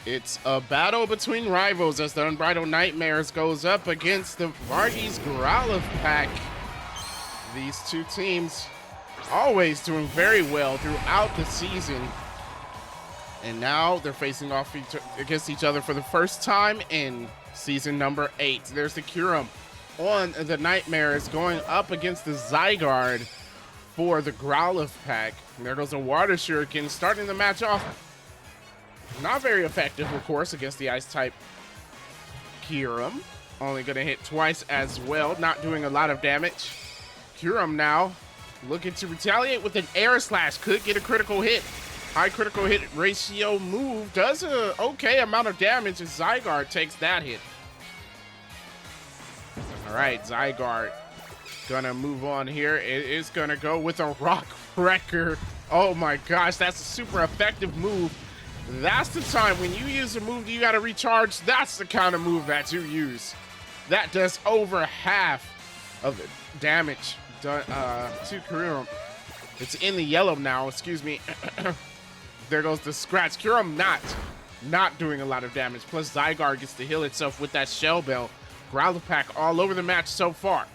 It's a battle between rivals as the Unbridled Nightmares goes up against the Varghese Growlithe pack. These two teams always doing very well throughout the season. And now they're facing off against each other for the first time in season number 8. There's the Kyurem on the Nightmares going up against the Zygarde for the Growlithe pack. And there goes a Water Shuriken starting the match off. Not very effective, of course, against the Ice-type Kyurem. Only going to hit twice as well, not doing a lot of damage. Kyurem now looking to retaliate with an Air Slash. Could get a critical hit. High critical hit ratio move does a okay amount of damage as Zygarde takes that hit. All right, Zygarde gonna move on here. It is gonna go with a Rock Wrecker. Oh my gosh, that's a super effective move. That's the time when you use a move you gotta recharge. That's the kind of move that you use. That does over half of the damage done to Kyurem. It's in the yellow now, excuse me. There goes the scratch. Kyurem not doing a lot of damage. Plus Zygarde gets to heal itself with that Shell Bell. Growlithe pack all over the match so far.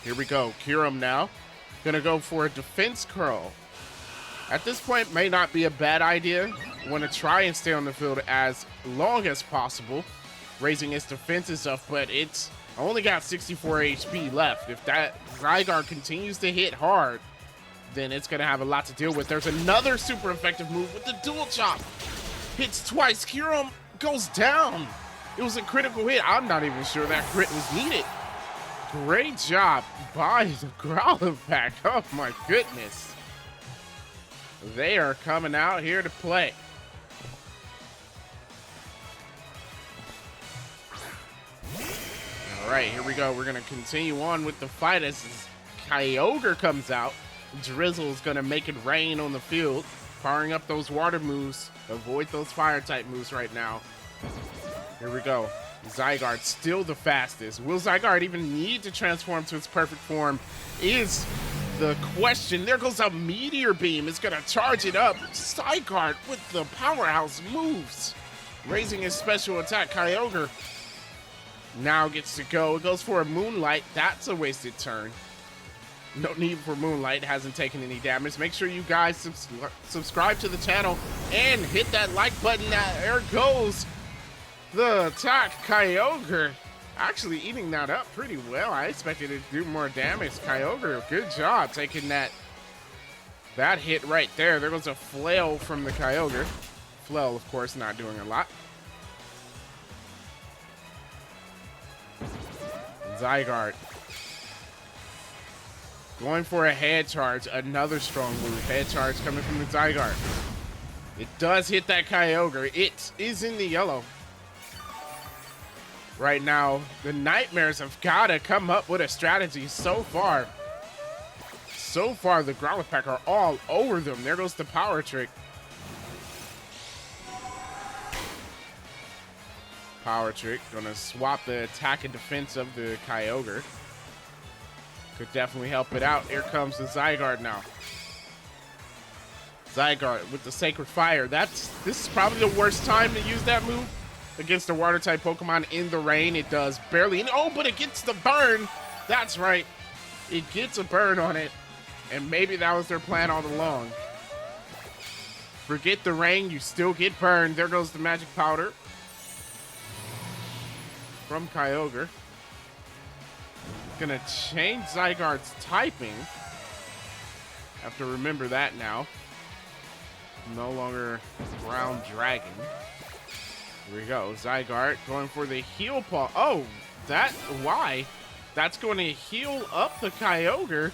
Here we go. Kyurem now gonna go for a defense curl. At this point, may not be a bad idea. Want to try and stay on the field as long as possible, raising its defenses up, but it's only got 64 HP left. If that Zygarde continues to hit hard, then it's going to have a lot to deal with. There's another super effective move with the dual chop. Hits twice. Kyurem goes down. It was a critical hit. I'm not even sure that crit was needed. Great job by the Growlithe pack. Oh my goodness. They are coming out here to play. All right, here we go. We're going to continue on with the fight as Kyogre comes out. Drizzle's going to make it rain on the field, powering up those water moves. Avoid those fire type moves right now. Here we go. Zygarde still the fastest. Will Zygarde even need to transform to its perfect form is the question. There goes a Meteor Beam. It's going to charge it up. Zygarde with the powerhouse moves. Raising his special attack. Kyogre now gets to go. It goes for a Moonlight. That's a wasted turn. No need for Moonlight. Hasn't taken any damage. Make sure you guys subscribe to the channel and hit that like button. There goes the attack. Kyogre actually eating that up pretty well. I expected it to do more damage. Kyogre, good job taking that hit right there. There goes a Flail from the Kyogre. Flail, of course, not doing a lot. Zygarde going for a head charge. Another strong move. Head charge coming from the Zygarde. It does hit that Kyogre. It is in the yellow. Right now, the Nightmares have got to come up with a strategy. So far, the Growlithe pack are all over them. There goes the Power Trick. Power Trick. Gonna swap the attack and defense of the Kyogre. Could definitely help it out. Here comes the Zygarde now. Zygarde with the Sacred Fire. This is probably the worst time to use that move against a water type Pokemon in the rain. It does barely. Oh, but it gets the burn. That's right. It gets a burn on it. And maybe that was their plan all along. Forget the rain. You still get burned. There goes the Magic Powder from Kyogre. Gonna change Zygarde's typing. Have to remember that now. No longer Ground Dragon. Here we go. Zygarde going for the Heal Paw. Oh, why? That's going to heal up the Kyogre.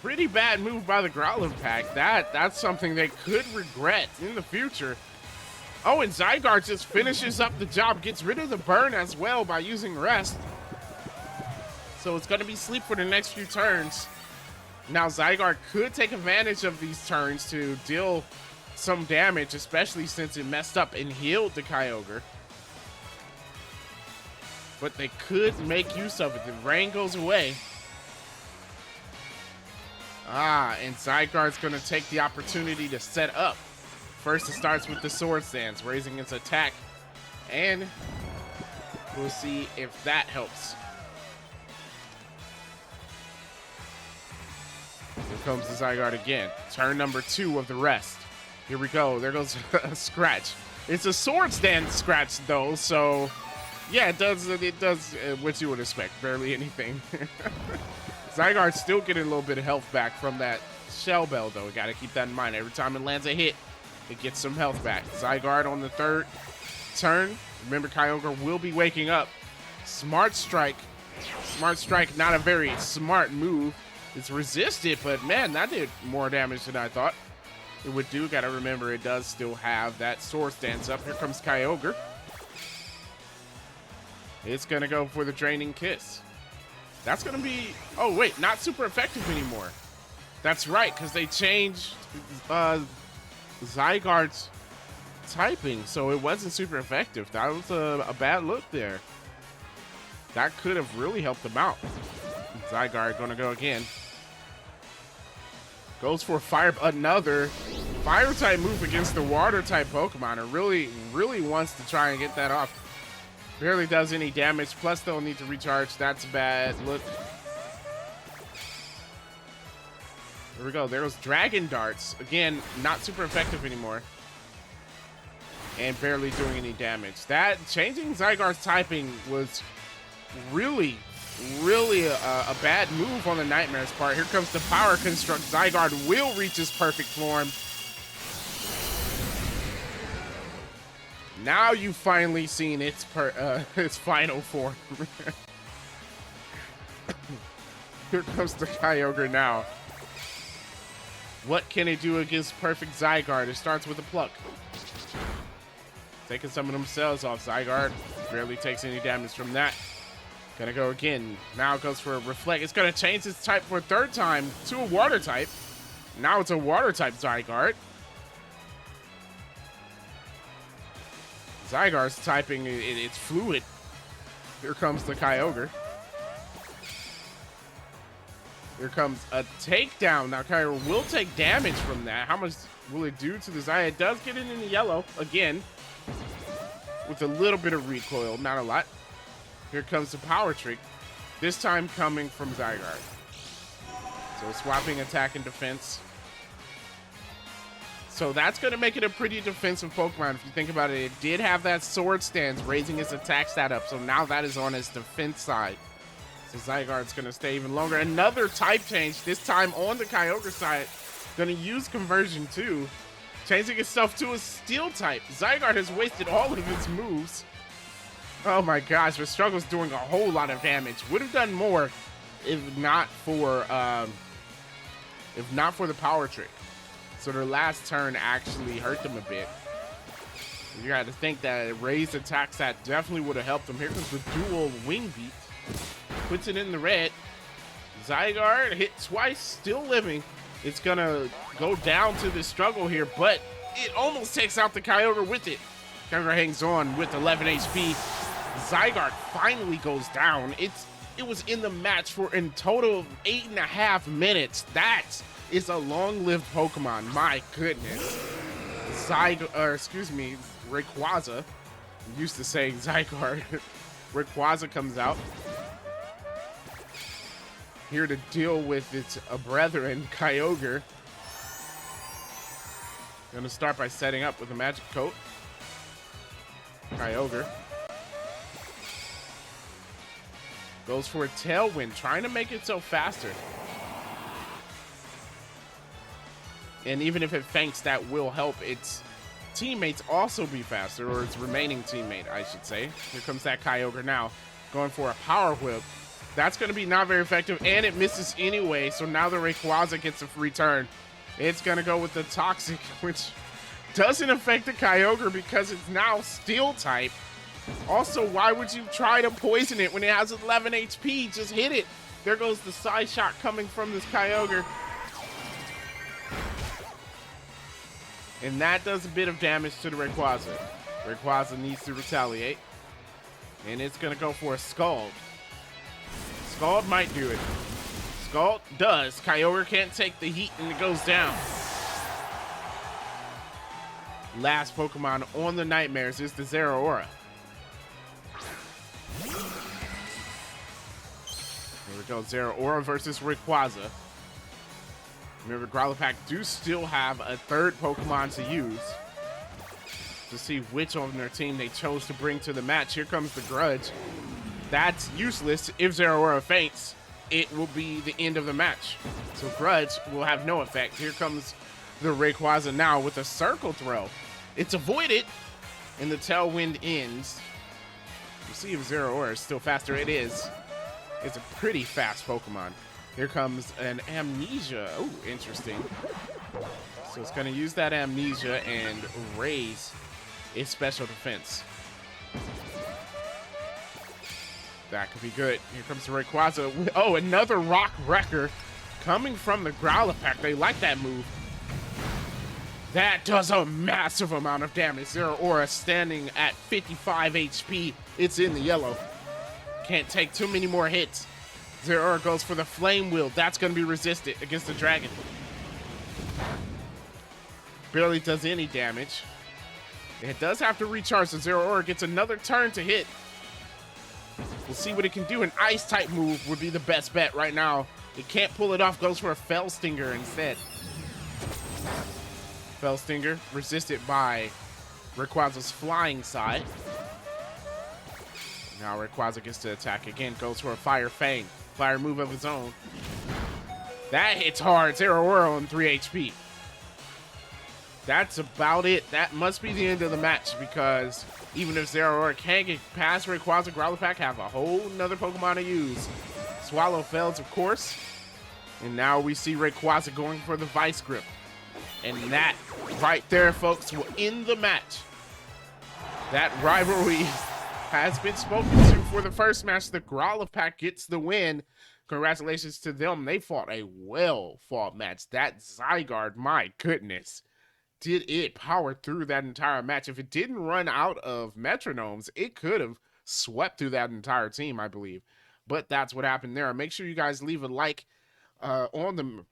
Pretty bad move by the Growlithe pack. That's something they could regret in the future. Oh, and Zygarde just finishes up the job. Gets rid of the burn as well by using Rest. So it's going to be sleep for the next few turns. Now Zygarde could take advantage of these turns to deal some damage, especially since it messed up and healed the Kyogre. But they could make use of it. The rain goes away. And Zygarde's going to take the opportunity to set up. First, it starts with the Sword Stance, raising its attack. And we'll see if that helps. Here comes the Zygarde again. Turn number 2 of the rest. Here we go. There goes a scratch. It's a Sword Stance scratch, though, so yeah, it does what you would expect. Barely anything. Zygarde's still getting a little bit of health back from that Shell Bell, though. Got to keep that in mind. Every time it lands a hit, it gets some health back. Zygarde on the 3rd turn. Remember, Kyogre will be waking up. Smart Strike. Smart Strike, not a very smart move. It's resisted, but man, that did more damage than I thought it would do. Got to remember, it does still have that Sword Stance up. Here comes Kyogre. It's going to go for the Draining Kiss. That's going to be... Oh, wait, not super effective anymore. That's right, because they changed Zygarde's typing, so it wasn't super effective. That was a bad look there. That could have really helped them out. Zygarde going to go again. Goes for another Fire-type move against the Water-type Pokemon. It really wants to try and get that off. Barely does any damage. Plus, they'll need to recharge. That's bad. Look. Here we go. There goes Dragon Darts. Again, not super effective anymore. And barely doing any damage. That changing Zygarde's typing was really a bad move on the Nightmare's part. Here comes the Power Construct. Zygarde will reach his perfect form. Now you've finally seen its final form. Here comes the Kyogre now. What can it do against perfect Zygarde? It starts with a Pluck. Taking some of themselves off. Zygarde barely takes any damage from that. Gonna go again. Now it goes for a Reflect. It's gonna change its type for a 3rd time to a Water type. Now it's a Water type Zygarde. Zygarde's typing, it's fluid. Here comes the Kyogre. Here comes a takedown. Now Kyogre will take damage from that. How much will it do to the Zygarde? It does get it in the yellow again. With a little bit of recoil, not a lot. Here comes the Power Trick. This time coming from Zygarde. So swapping attack and defense. So that's going to make it a pretty defensive Pokemon. If you think about it, it did have that Sword Stance, raising its attack stat up. So now that is on its defense side. So Zygarde's going to stay even longer. Another type change, this time on the Kyogre side. Going to use Conversion too. Changing itself to a Steel type. Zygarde has wasted all of its moves. Oh my gosh, but Struggle's doing a whole lot of damage. Would have done more if not for the Power Trick. So their last turn actually hurt them a bit. You got to think that a raised attack stat definitely would have helped them. Here comes the dual Wing Beat. Puts it in the red. Zygarde hit twice, still living. It's going to go down to the Struggle here, but it almost takes out the Kyogre with it. Kyogre hangs on with 11 HP. Zygarde finally goes down. It was in the match for in total of 8.5 minutes. That is a long-lived Pokemon. My goodness. Rayquaza. I'm used to saying Zygarde. Rayquaza comes out. Here to deal with its brethren, Kyogre. Gonna start by setting up with a Magic Coat. Kyogre. Goes for a Tailwind, trying to make itself faster. And even if it faints, that will help its teammates also be faster, or its remaining teammate, I should say. Here comes that Kyogre now, going for a Power Whip. That's going to be not very effective, and it misses anyway, so now the Rayquaza gets a free turn. It's going to go with the Toxic, which doesn't affect the Kyogre because it's now Steel type. Also, why would you try to poison it when it has 11 HP? Just hit it. There goes the side shot coming from this Kyogre. And that does a bit of damage to the Rayquaza. Rayquaza needs to retaliate. And it's going to go for a Scald. Scald might do it. Scald does. Kyogre can't take the heat and it goes down. Last Pokemon on the Nightmares is the Zeraora. Here we go, Zeraora versus Rayquaza. Remember, Growlithe do still have a third Pokemon to use to see which on their team they chose to bring to the match. Here comes the Grudge. That's useless. If Zeraora faints, it will be the end of the match. So Grudge will have no effect. Here comes the Rayquaza now with a Circle Throw. It's avoided, and the Tailwind ends. We'll see if Zeraora is still faster. It is. It's a pretty fast Pokemon. Here comes an Amnesia. Oh, interesting. So it's going to use that Amnesia and raise its special defense. That could be good. Here comes the Rayquaza. Oh, another Rock Wrecker coming from the Growlithe. They like that move. That does a massive amount of damage. Zeraora standing at 55 HP. It's in the yellow. Can't take too many more hits. Zeraora goes for the Flame Wheel. That's going to be resisted against the dragon. Barely does any damage. It does have to recharge, so Zeraora gets another turn to hit. We'll see what it can do. An Ice-type move would be the best bet right now. It can't pull it off. Goes for a Fell Stinger instead. Fell Stinger resisted by Rayquaza's flying side. Now Rayquaza gets to attack again. Goes for a Fire Fang. Fire move of his own. That hits hard. Zeraora on 3 HP. That's about it. That must be the end of the match, because even if Zeraora can't get past Rayquaza, Growlithe have a whole nother Pokemon to use. Swallow fails, of course. And now we see Rayquaza going for the Vice Grip. And that right there, folks, will end the match. That rivalry has been spoken to for the first match. The Growlithe gets the win. Congratulations to them. They fought a well-fought match. That Zygarde, my goodness, did it power through that entire match. If it didn't run out of Metronomes, it could have swept through that entire team, I believe. But that's what happened there. Make sure you guys leave a like on the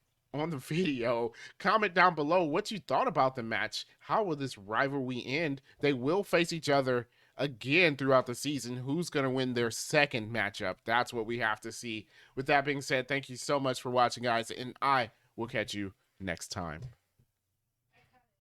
video. Comment down below what you thought about the match. How will this rivalry end? They will face each other again throughout the season. Who's going to win their second matchup? That's what we have to see. With that being said, thank you so much for watching, guys, and I will catch you next time.